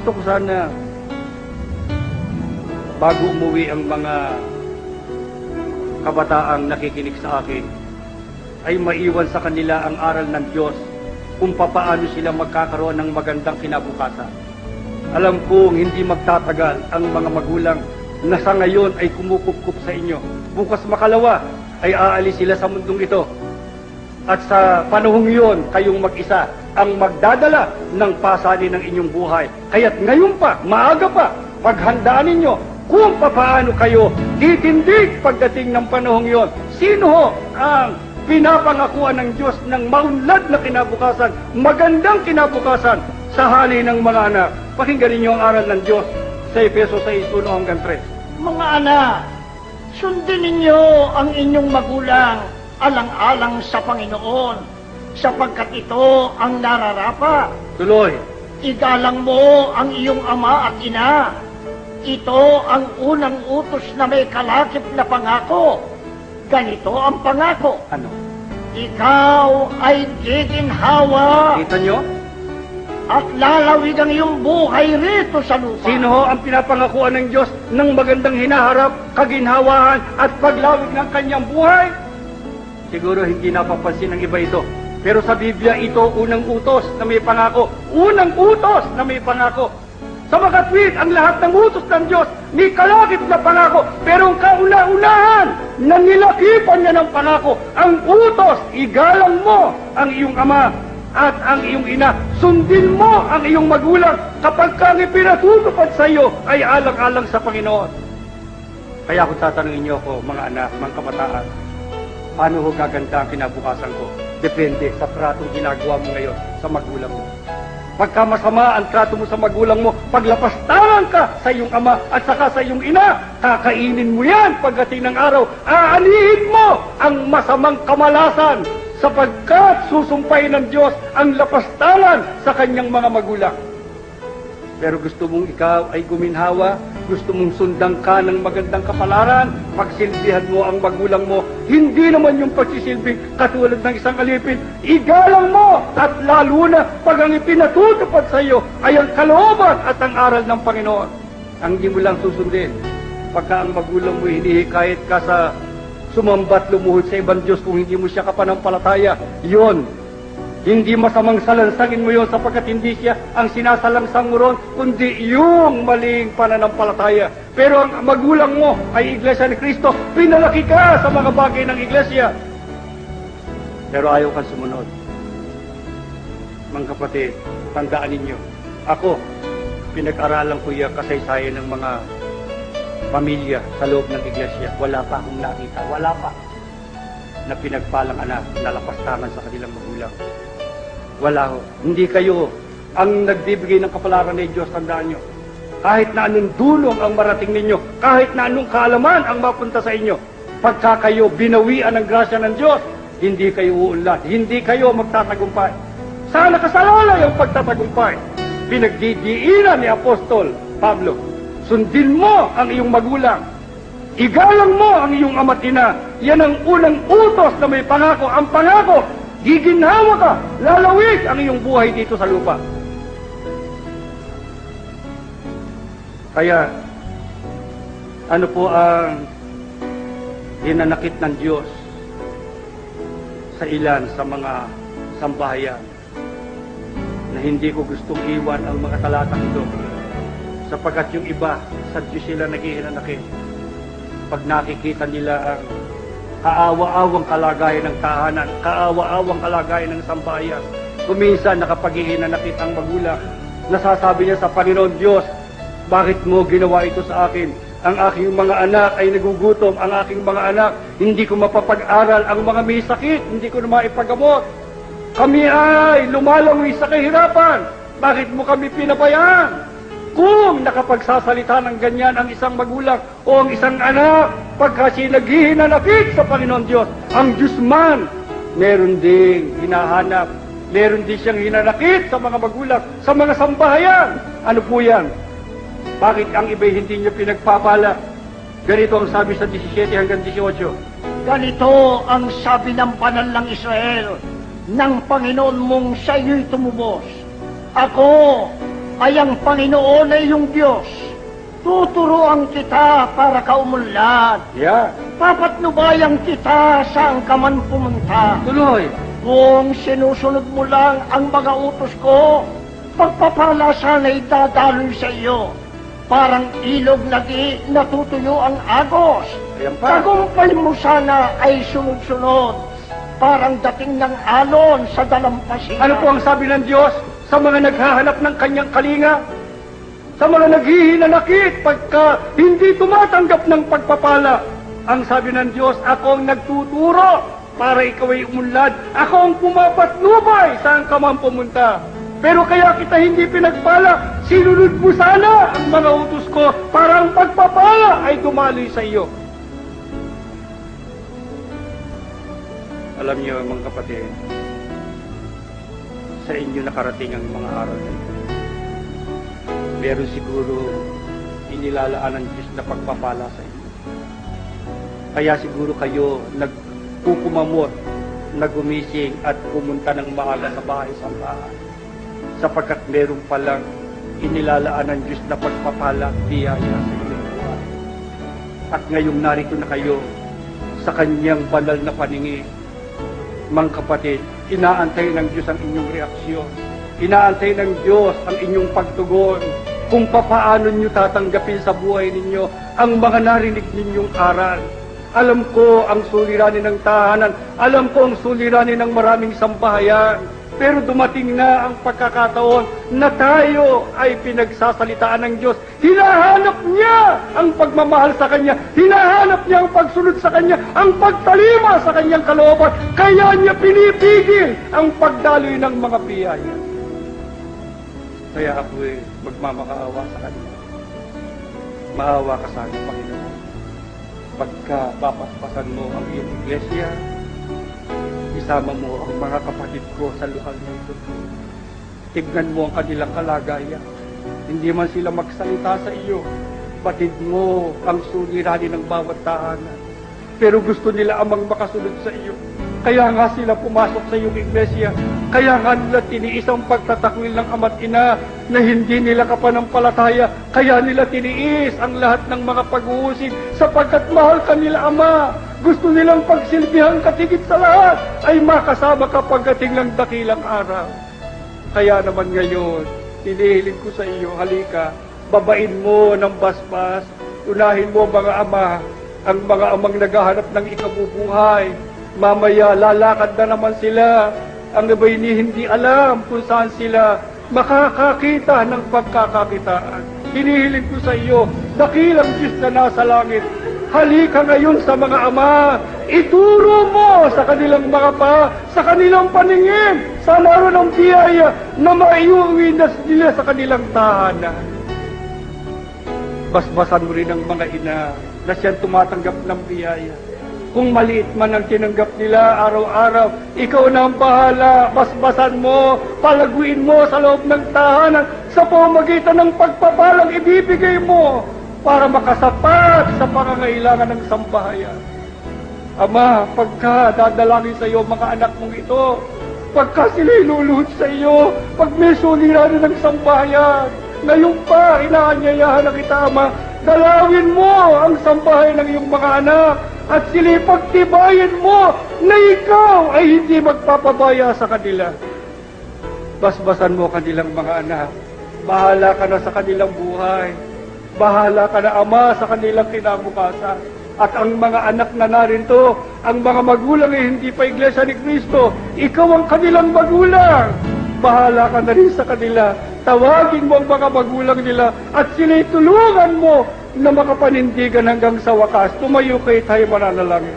gusto ko sana, bago umuwi ang mga kabataang nakikinig sa akin, ay maiwan sa kanila ang aral ng Diyos kung papaano sila magkakaroon ng magandang kinabukasan. Alam kong hindi magtatagal ang mga magulang na sa ngayon ay kumukupkup sa inyo. Bukas makalawa ay aalis sila sa mundong ito. At sa panahong iyon, kayong mag-isa ang magdadala ng pasanin ng inyong buhay. Kaya't ngayon pa, maaga pa, paghandaan ninyo kung papaano kayo titindig pagdating ng panahong iyon. Sino ho ang pinapangakuan ng Diyos ng maunlad na kinabukasan, magandang kinabukasan sa hali ng mga anak? Pakinggan ninyo ang aral ng Diyos sa Efeso 6:1 hanggang 3. Mga anak, sundin ninyo ang inyong magulang alang-alang sa Panginoon, sapagkat ito ang nararapat. Tuloy. Igalang mo ang iyong ama at ina. Ito ang unang utos na may kalakip na pangako. Ganito ang pangako. Ano? Ikaw ay giginhawa Kita nyo? at lalawig ang iyong buhay rito sa lupa. Sino ho ang pinapangakuan ng Diyos ng magandang hinaharap, kaginhawaan at paglawig ng kanyang buhay? Siguro hindi napapansin ng iba ito. Pero sa Biblia ito unang utos na may pangako. Unang utos na may pangako. Sa makatwid, ang lahat ng utos ng Diyos may kalakip na pangako. Pero ang kauna-unahan na nilakipan niya ng pangako, ang utos, igalang mo ang iyong ama at ang iyong ina. Sundin mo ang iyong magulang kapag kang ipinatutupad sa iyo ay alang-alang sa Panginoon. Kaya kung tatanungin niyo ako, mga anak, mga kabataan, paano ho gaganda ang kinabukasan ko? Depende sa tratong ginagawa mo ngayon sa magulang mo. Pagka masama ang trato mo sa magulang mo, paglapastangan ka sa iyong ama at saka sa iyong ina, kakainin mo yan pagdating ng araw. Aanihin mo ang masamang kamalasan sapagkat susumpay ng Diyos ang lapastangan sa kanyang mga magulang. Pero gusto mong ikaw ay guminhawa, gusto mong sundan ka ng magandang kapalaran, pagsilbihan mo ang magulang mo, hindi naman yung pagsisilbing katulad ng isang alipin, igalang mo at lalo na pag ang ipinatutupad sa iyo ay ang kalooban at ang aral ng Panginoon. Ang hindi mo lang susundin, pagka ang magulang mo hinihikayat ka sa sumambat lumuhod sa ibang Diyos kung hindi mo siya kapanampalataya, yun. Hindi masamang salansangin mo yun sapagkat hindi siya ang sinasalangsang mo ron, kundi yung maling pananampalataya. Pero ang magulang mo ay Iglesia ni Cristo, pinalaki ka sa mga bagay ng Iglesia. Pero ayaw kang sumunod. Mga kapatid, tandaan ninyo, ako, pinag-aralan ko yung kasaysayan ng mga pamilya sa loob ng Iglesia. Wala pa akong nakita, wala pa na pinagpalang anak na lapastangan sa kanilang magulang. Wala ho. Hindi kayo ang nagbibigay ng kapalaran ng Diyos, tandaan nyo. Kahit na anong dulong ang marating ninyo, kahit na anong kaalaman ang mapunta sa inyo, pagka kayo binawian ng grasya ng Diyos, hindi kayo uunlad, hindi kayo magtatagumpay. Sana kasalalay ang pagtatagumpay. Pinagdidiinan ni Apostol Pablo, sundin mo ang iyong magulang, igalang mo ang iyong ama't ina. Yan ang unang utos na may pangako. Ang pangako, giginhawa ka, lalawig ang iyong buhay dito sa lupa. Kaya, ano po ang hinanakit ng Diyos sa ilan sa mga sambahayan na hindi ko gustong iwan ang mga talatang ito, sapagkat yung iba sa Diyos sila naghihinanakit pag nakikita nila ang kaawa-awang kalagayan ng tahanan, kaawa-awang kalagayan ng sambahayan. Kuminsan nakapaghihinanakit ang magulang, nasasabi niya sa Panginoon Diyos, bakit mo ginawa ito sa akin? Ang aking mga anak ay nagugutom, ang aking mga anak hindi ko mapapag-aral, ang mga may sakit hindi ko na maipagamot. Kami ay lumalawi sa kahirapan, bakit mo kami pinabayaan? Kung nakapagsasalita ng ganyan ang isang magulang o ang isang anak, pagka siya naghihinanakit sa Panginoon Diyos, ang Diyos man, meron ding hinahanap, meron din siyang hinanakit sa mga magulang, sa mga sambahayan. Ano po yan? Bakit ang iba'y hindi niyo pinagpapala? Ganito ang sabi sa 17 hanggang 18. Ganito ang sabi ng banal ng Israel, ng Panginoon mong sa iyo'y tumubos. Ako ay ang Panginoon ay iyong Diyos. Tuturuan kita para kaumunlad. Yeah. Papatnubayan kita saan ka man pumunta. Tuloy. Kung sinusunod mo lang ang mga utos ko, pagpapala sana'y dadaloy sa iyo. Parang ilog na di natutuyo ang agos. Ayan pa. Tagumpay mo sana ay sunod-sunod. Parang dating ng alon sa dalampasigan. Ano po ang sabi ng Diyos sa mga naghahanap ng kanyang kalinga? Sa mga naghihinanakit pagka hindi tumatanggap ng pagpapala. Ang sabi ng Diyos, ako ang nagtuturo para ikaw ay umunlad. Ako ang pumapatnubay saan ka man pumunta. Pero kaya kita hindi pinagpala, sinunod mo sana ang mga utos ko para ang pagpapala ay dumaloy sa iyo. Alam niyo mga kapatid, sa inyo nakarating ang mga aral na ito. Meron siguro inilalaan ng Diyos na pagpapala sa inyo. Kaya siguro kayo nagkukumamot, nagumising at pumunta ng maaga sa bahay sambahan. Sapagkat meron palang inilalaan ng Diyos na pagpapala at biyaya sa inyong buhay. At ngayong narito na kayo sa kanyang banal na paningin. Mga kapatid, inaantay ng Diyos ang inyong reaksyon. Inaantay ng Diyos ang inyong pagtugon kung papaano nyo tatanggapin sa buhay ninyo ang mga narinig ninyong aral. Alam ko ang suliranin ng tahanan, alam ko ang suliranin ng maraming sambahayan, pero dumating na ang pagkakataon na tayo ay pinagsasalitaan ng Diyos. Hinahanap niya ang pagmamahal sa Kanya, hinahanap niya ang pagsunod sa Kanya, ang pagtalima sa Kanyang kalooban, kaya niya pinipigil ang pagdaloy ng mga biyaya. Kaya ako magmamakaawa sa Kanya. Maawa ka sa akin, Panginoon. Pagka papaspasan mo ang iyong iglesia, isama mo ang mga kapatid ko sa luhal nito. Tignan mo ang kanilang kalagayan. Hindi man sila magsalita sa iyo, batid mo ang suliranin ng bawat tahanan. Pero gusto nila amang makasunod sa iyo. Kaya nga sila pumasok sa iyong iglesia. Kaya nga nila tiniis ang pagtatakwil ng ama't ina na hindi nila kapanampalataya. Kaya nila tiniis ang lahat ng mga pag-uusig sapagkat mahal ka nila Ama. Gusto nilang pagsilbihan katigit sa lahat ay makasama ka pagdating ng dakilang araw. Kaya naman ngayon, hinihiling ko sa iyo, halika, babain mo ng basbas, unahin mo mga ama, ang mga amang naghahanap ng ikabubuhay. Mamaya lalakad na naman sila. Ang iba'y hindi alam kung saan sila makakakita ng pagkakakitaan. Hinihiling ko sa iyo, dakilang Diyos na nasa langit, halika ngayon sa mga ama, ituro mo sa kanilang mga sa kanilang paningin, sa laro ng biyaya na maiuwi na nila sa kanilang tahanan. Basbasan mo rin ang mga ina na siyang tumatanggap ng biyaya. Kung maliit man ang tinanggap nila araw-araw, ikaw na ang bahala, basbasan mo, palaguin mo sa loob ng tahanan sa pamamagitan ng pagpapalang ibibigay mo para makasapat sa pangangailangan ng sambahayan. Ama, pagka dadalangin sa iyo mga anak mong ito, pagka sila'y luluhod sa iyo, pag may suliranin ng sambahayan, ngayon pa, inaanyayahan na kita, Ama, dalawin mo ang sambahayan ng iyong mga anak at sila'y pagtibayin mo na ikaw ay hindi magpapabaya sa kanila. Basbasan mo kanilang mga anak. Bahala ka na sa kanilang buhay. Bahala ka na, Ama, sa kanilang kinabukasan. At ang mga anak na narito, ang mga magulang ay hindi pa Iglesia ni Cristo, ikaw ang kanilang magulang. Bahala ka na rin sa kanila. Tawagin mo ang mga magulang nila at sila'y tulungan mo na makapanindigan hanggang sa wakas. Tumayo kayo tayo mananalangin.